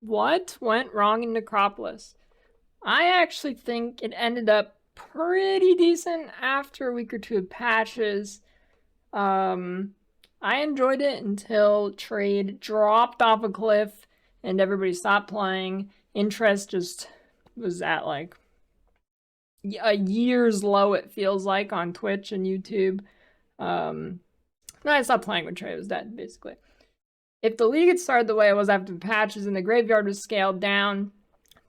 What went wrong in Necropolis? I actually think it ended up pretty decent after a week or two of patches. Um, I enjoyed it until trade dropped off a cliff and everybody stopped playing. Interest just was at like a year's low, it feels like, on Twitch and YouTube. Um, then I stopped playing when trade was dead, basically. If the league had started the way it was after the patches and the graveyard was scaled down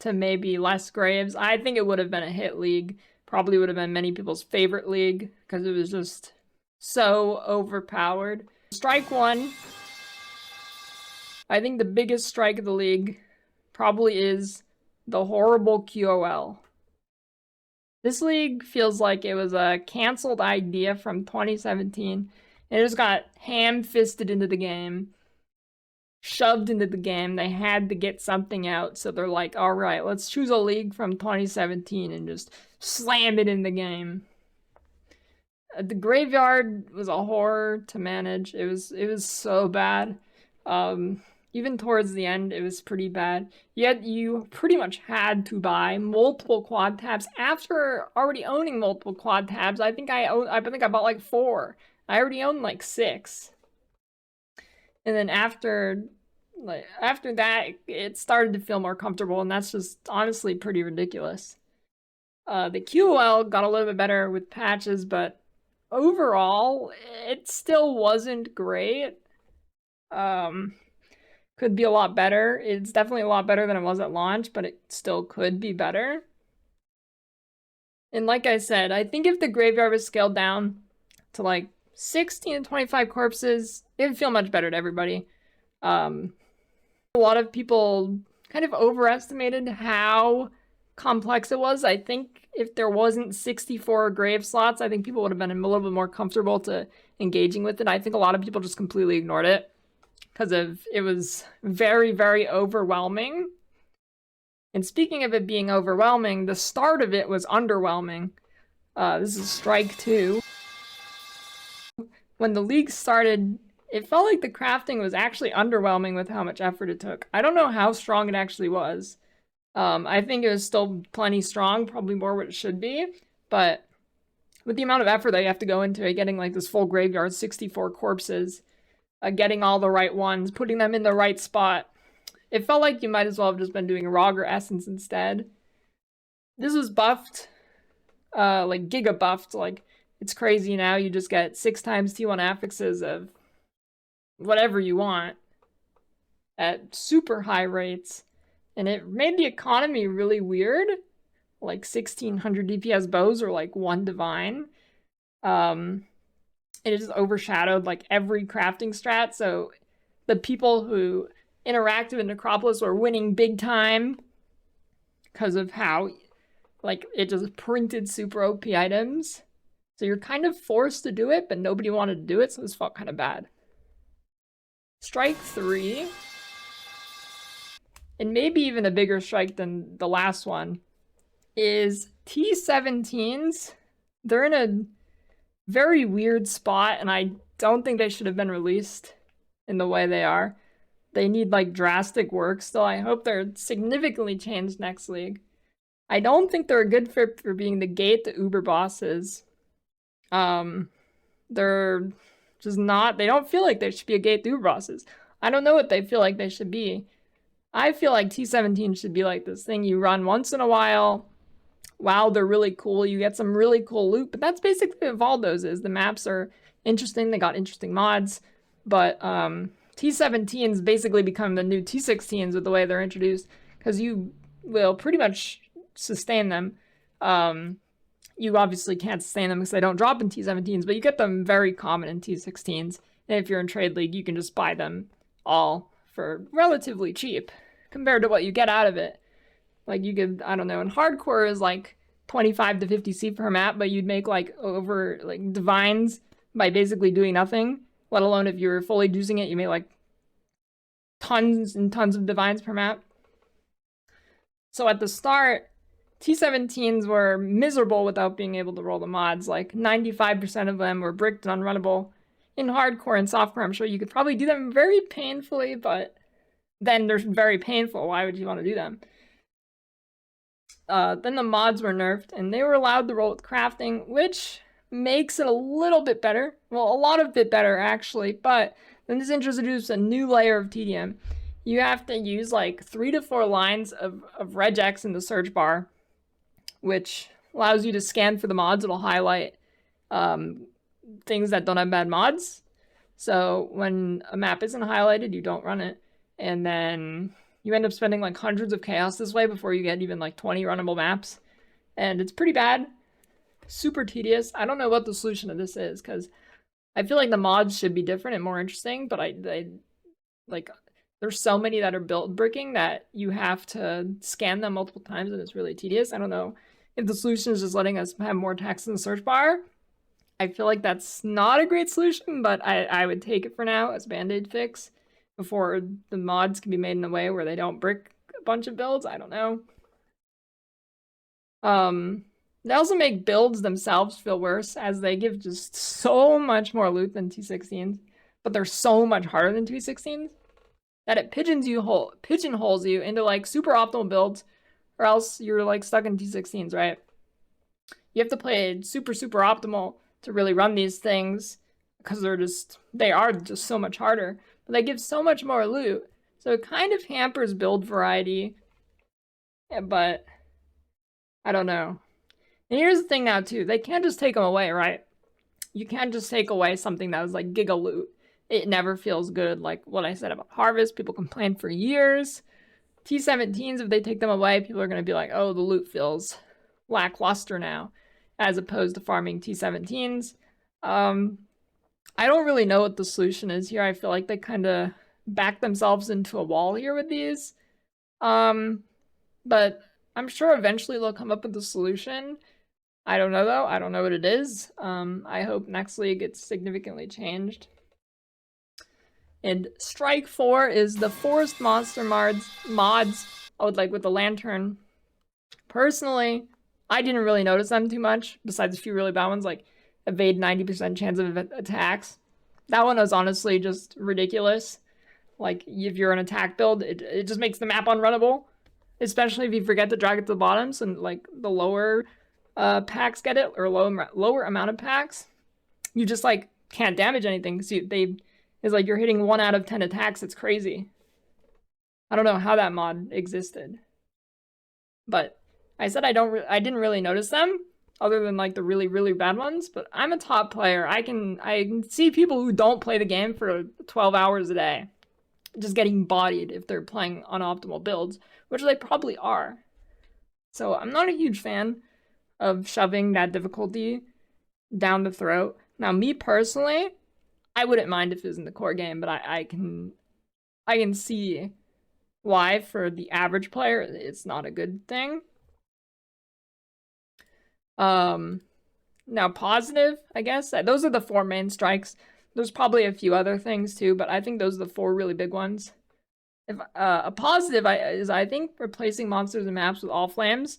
to maybe less graves, I think it would have been a hit league. Probably would have been many people's favorite league because it was just so overpowered. Strike one. I think the biggest strike of the league probably is the horrible QOL. This league feels like it was a canceled idea from 2017 and it just got ham-fisted into the game. Shoved into the game. They had to get something out, so they're like, all right, let's choose a league from 2017 and just slam it in the game. The graveyard was a horror to manage. It was so bad. Even towards the end, it was pretty bad. Yet you pretty much had to buy multiple quad tabs after already owning multiple quad tabs. I think I bought like 4. I already owned like 6. And then after that, it started to feel more comfortable, and that's just honestly pretty ridiculous. The QOL got a little bit better with patches, but overall, it still wasn't great. Could be a lot better. It's definitely a lot better than it was at launch, but it still could be better. And like I said, I think if the graveyard was scaled down to like 16 to 25 corpses, it would feel much better to everybody. A lot of people kind of overestimated how complex it was. I think if there wasn't 64 grave slots, I think people would have been a little bit more comfortable to engaging with it. I think a lot of people just completely ignored it because it was very, very overwhelming. And speaking of it being overwhelming, the start of it was underwhelming. This is strike 2. When the league started, it felt like the crafting was actually underwhelming with how much effort it took. I don't know how strong it actually was. I think it was still plenty strong, probably more what it should be, but with the amount of effort that you have to go into it, getting like this full graveyard, 64 corpses, getting all the right ones, putting them in the right spot, it felt like you might as well have just been doing Rogger Essence instead. This was buffed, like giga buffed, like it's crazy now. You just get 6 times T1 affixes of whatever you want at super high rates. And it made the economy really weird. Like 1600 DPS bows are like 1 divine. It just overshadowed like every crafting strat. So the people who interacted in Necropolis were winning big time because of how like it just printed super OP items. So you're kind of forced to do it, but nobody wanted to do it, so this felt kind of bad. Strike 3, and maybe even a bigger strike than the last one, is T17s. They're in a very weird spot, and I don't think they should have been released in the way they are. They need like drastic work still. I hope they're significantly changed next league. I don't think they're a good fit for being the gate to Uber bosses. They're just not, they don't feel like they should be a gate to Uber bosses. I don't know what they feel like they should be. I feel like T17 should be like this thing you run once in a while. Wow, they're really cool. You get some really cool loot, but that's basically what Valdo's is. The maps are interesting. They got interesting mods, but T17s basically become the new T16s with the way they're introduced, because you will pretty much sustain them. You obviously can't sustain them because they don't drop in T17s, but you get them very common in T16s. And if you're in Trade League, you can just buy them all for relatively cheap compared to what you get out of it. Like you could, I don't know, in Hardcore is like 25 to 50 C per map, but you'd make like over like divines by basically doing nothing, let alone if you were fully using it, you made like tons and tons of divines per map. So at the start, T17s were miserable without being able to roll the mods. Like 95% of them were bricked and unrunnable. In Hardcore and Softcore, I'm sure you could probably do them very painfully, but then they're very painful. Why would you want to do them? Then the mods were nerfed, and they were allowed to roll with crafting, which makes it a little bit better. Well, a lot of bit better, actually, but then this introduced a new layer of tedium. You have to use like 3 to 4 lines of regex in the search bar, which allows you to scan for the mods. It'll highlight things that don't have bad mods. So when a map isn't highlighted, you don't run it. And then you end up spending like hundreds of chaos this way before you get even like 20 runnable maps. And it's pretty bad. Super tedious. I don't know what the solution to this is, because I feel like the mods should be different and more interesting, but I like there's so many that are built bricking that you have to scan them multiple times, and it's really tedious. I don't know if the solution is just letting us have more text in the search bar. I feel like that's not a great solution, but I would take it for now as a band-aid fix before the mods can be made in a way where they don't brick a bunch of builds. I don't know. They also make builds themselves feel worse, as they give just so much more loot than T16s, but they're so much harder than T16s that it pigeonholes you into like super optimal builds, or else you're like stuck in T16s, right? You have to play super optimal to really run these things, because they are just so much harder, but they give so much more loot, so it kind of hampers build variety. Yeah, but I don't know. And here's the thing now too, they can't just take them away, right? You can't just take away something that was like giga loot. It never feels good. Like what I said about Harvest, people complain for years. T17s, if they take them away, people are going to be like, oh, the loot feels lackluster now, as opposed to farming T17s. I don't really know what the solution is here. I feel like they kind of back themselves into a wall here with these. But I'm sure eventually they'll come up with a solution. I don't know though. I don't know what it is. I hope next league gets significantly changed. And Strike 4 is the forest monster mods. I would like with the lantern. Personally, I didn't really notice them too much, besides a few really bad ones like evade 90% chance of attacks. That one was honestly just ridiculous. Like, if you're an attack build, it just makes the map unrunnable. Especially if you forget to drag it to the bottom, so like the lower packs get it, or lower amount of packs. You just like can't damage anything, because it's like you're hitting 1 out of 10 attacks. It's crazy. I don't know how that mod existed. But I said I didn't really notice them, other than like the really bad ones, but I'm a top player. I can see people who don't play the game for 12 hours a day just getting bodied if they're playing unoptimal builds, which they probably are. So I'm not a huge fan of shoving that difficulty down the throat. Now, me personally, I wouldn't mind if it was in the core game, but I can see why for the average player it's not a good thing. Now positive, I guess. Those are the 4 main strikes. There's probably a few other things too, but I think those are the 4 really big ones. If a positive is I think replacing monsters and maps with all flames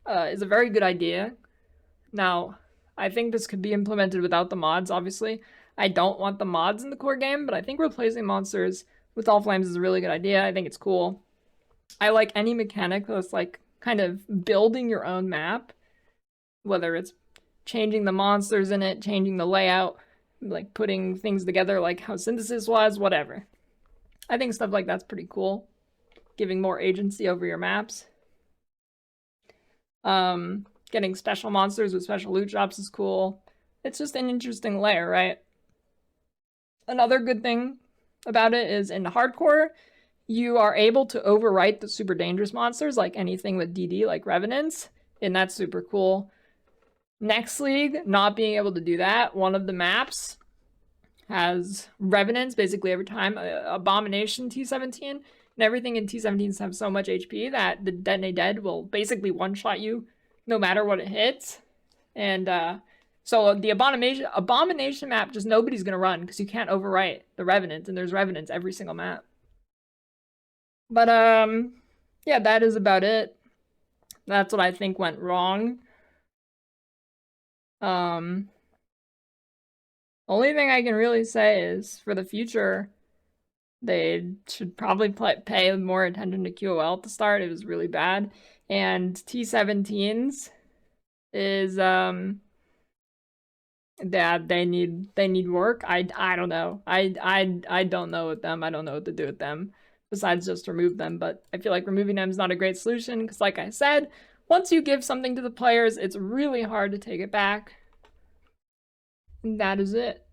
is a very good idea. Now, I think this could be implemented without the mods, obviously. I don't want the mods in the core game, but I think replacing monsters with all flames is a really good idea. I think it's cool. I like any mechanic that's like kind of building your own map, whether it's changing the monsters in it, changing the layout, like putting things together like how synthesis was, whatever. I think stuff like that's pretty cool. Giving more agency over your maps. Getting special monsters with special loot drops is cool. It's just an interesting layer, right? Another good thing about it is in hardcore, you are able to overwrite the super dangerous monsters, like anything with DD, like Revenants, and that's super cool. Next league, not being able to do that. One of the maps has Revenants basically every time. Abomination T17, and everything in T17s have so much HP that the Detonate Dead will basically one-shot you no matter what it hits. And so the Abomination map, just nobody's gonna run because you can't overwrite the Revenants, and there's Revenants every single map. But yeah, that is about it. That's what I think went wrong. Only thing I can really say is for the future, They should probably pay more attention to QOL at the start. It was really bad. And T17s is that they need work. I don't know. I don't know with them. I don't know what to do with them besides just remove them. But I feel like removing them is not a great solution because, like I said, once you give something to the players, it's really hard to take it back. And that is it.